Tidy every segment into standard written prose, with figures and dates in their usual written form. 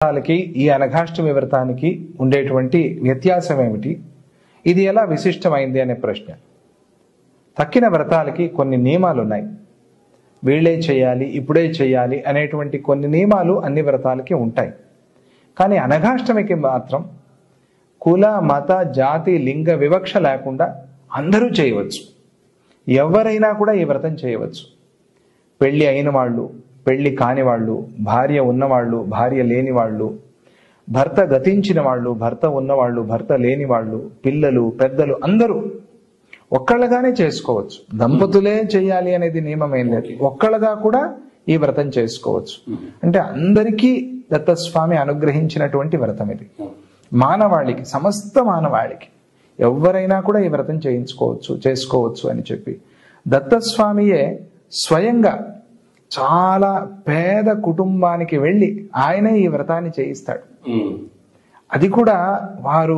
వ్రతాలకి ఈ అనఘాష్టమి వ్రతానికి ఉండేటువంటి వ్యత్యాసం ఏమిటి, ఇది ఎలా విశిష్టమైంది అనే ప్రశ్న. తక్కిన వ్రతాలకి కొన్ని నియమాలు ఉన్నాయి. వీళ్ళే చేయాలి, ఇప్పుడే చేయాలి అనేటువంటి కొన్ని నియమాలు అన్ని వ్రతాలకి ఉంటాయి. కానీ అనఘాష్టమికి మాత్రం కుల మత జాతి లింగ వివక్ష లేకుండా అందరూ చేయవచ్చు. ఎవరైనా కూడా ఈ వ్రతం చేయవచ్చు. పెళ్ళి అయిన వాళ్ళు, పెళ్ళి కాని వాళ్ళు, భార్య ఉన్నవాళ్ళు, భార్య లేని వాళ్ళు, భర్త గతించిన వాళ్ళు, భర్త ఉన్నవాళ్ళు, భర్త లేని వాళ్ళు, పిల్లలు పెద్దలు అందరూ ఒక్కళ్ళగానే చేసుకోవచ్చు. దంపతులే చేయాలి అనేది నియమం ఏం లేదు. ఒక్కళ్ళగా కూడా ఈ వ్రతం చేసుకోవచ్చు. అంటే అందరికీ దత్తస్వామి అనుగ్రహించినటువంటి వ్రతం ఇది. మానవాళికి, సమస్త మానవాళికి ఎవరైనా కూడా ఈ వ్రతం చేసుకోవచ్చు అని చెప్పి దత్తస్వామియే స్వయంగా చాలా పేద కుటుంబానికి వెళ్ళి ఆయనే ఈ వ్రతాన్ని చేయిస్తాడు. అది కూడా వారు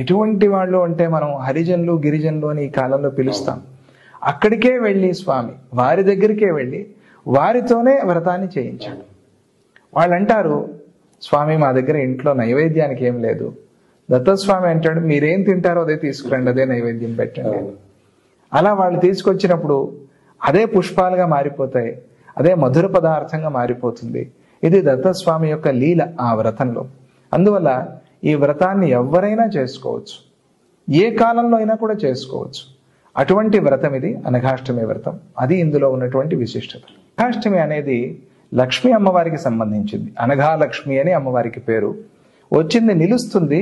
ఎటువంటి వాళ్ళు అంటే మనం హరిజనులు గిరిజనులు అని ఈ కాలంలో పిలుస్తాం. అక్కడికే వెళ్ళి స్వామి వారి దగ్గరికే వెళ్ళి వారితోనే వ్రతాన్ని చేయించాడు. వాళ్ళు అంటారు, స్వామి మా దగ్గర ఇంట్లో నైవేద్యానికి ఏం లేదు. దత్తస్వామి అంటాడు, మీరేం తింటారో అదే తీసుకురండి, అదే నైవేద్యం పెట్టండి. అలా వాళ్ళు తీసుకొచ్చినప్పుడు అదే పుష్పాలుగా మారిపోతాయి, అదే మధుర పదార్థంగా మారిపోతుంది. ఇది దత్తస్వామి యొక్క లీల ఆ వ్రతంలో. అందువల్ల ఈ వ్రతాన్ని ఎవరైనా చేసుకోవచ్చు, ఏ కాలంలో అయినా కూడా చేసుకోవచ్చు. అటువంటి వ్రతం ఇది అనఘాష్టమి వ్రతం. అది ఇందులో ఉన్నటువంటి విశిష్టత. అనఘాష్టమి అనేది లక్ష్మీ అమ్మవారికి సంబంధించింది. అనఘాలక్ష్మి అని అమ్మవారికి పేరు. వచ్చింది నిలుస్తుంది,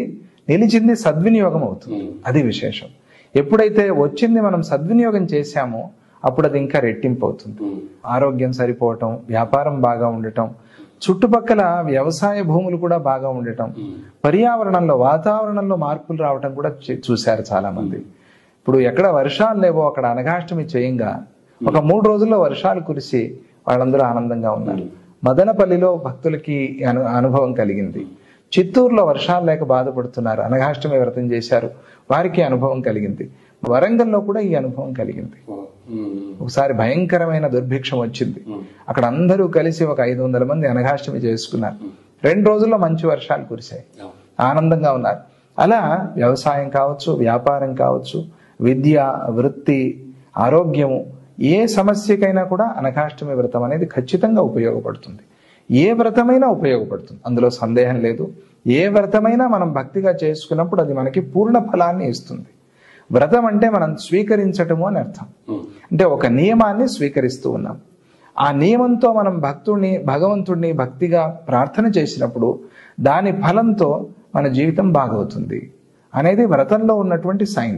నిలిచింది సద్వినియోగం అవుతుంది. అది విశేషం. ఎప్పుడైతే వచ్చింది మనం సద్వినియోగం చేశామో అప్పుడు అది ఇంకా రెట్టింపు అవుతుంది. ఆరోగ్యం సరిపోవటం, వ్యాపారం బాగా ఉండటం, చుట్టుపక్కల వ్యవసాయ భూములు కూడా బాగా ఉండటం, పర్యావరణంలో వాతావరణంలో మార్పులు రావటం కూడా చూశారు చాలా మంది. ఇప్పుడు ఎక్కడ వర్షాలు లేవో అక్కడ అనఘాష్టమి చేయంగా ఒక 3 రోజుల్లో వర్షాలు కురిసి వాళ్ళందరూ ఆనందంగా ఉన్నారు. మదనపల్లిలో భక్తులకి అనుభవం కలిగింది. చిత్తూరులో వర్షాలు లేక బాధపడుతున్నారు, అనఘాష్టమి వ్రతం చేశారు, వారికి అనుభవం కలిగింది. వరంగల్లో కూడా ఈ అనుభవం కలిగింది. ఒకసారి భయంకరమైన దుర్భిక్షం వచ్చింది. అక్కడ అందరూ కలిసి ఒక 500 మంది అనఘాష్టమి చేసుకున్నారు. 2 రోజుల్లో మంచి వర్షాలు కురిశాయి, ఆనందంగా ఉన్నారు. అలా వ్యవసాయం కావచ్చు, వ్యాపారం కావచ్చు, విద్య, వృత్తి, ఆరోగ్యము, ఏ సమస్యకైనా కూడా అనఘాష్టమి వ్రతం అనేది ఖచ్చితంగా ఉపయోగపడుతుంది. ఏ వ్రతమైనా ఉపయోగపడుతుంది, అందులో సందేహం లేదు. ఏ వ్రతమైనా మనం భక్తిగా చేసుకున్నప్పుడు అది మనకి పూర్ణ ఫలాన్ని ఇస్తుంది. వ్రతం అంటే మనం స్వీకరించటము అని అర్థం. అంటే ఒక నియమాన్ని స్వీకరిస్తూ ఉన్నాం. ఆ నియమంతో మనం భగవంతుడిని భక్తిగా ప్రార్థన చేసినప్పుడు దాని ఫలంతో మన జీవితం బాగవుతుంది అనేది వ్రతంలో ఉన్నటువంటి సైన్స్.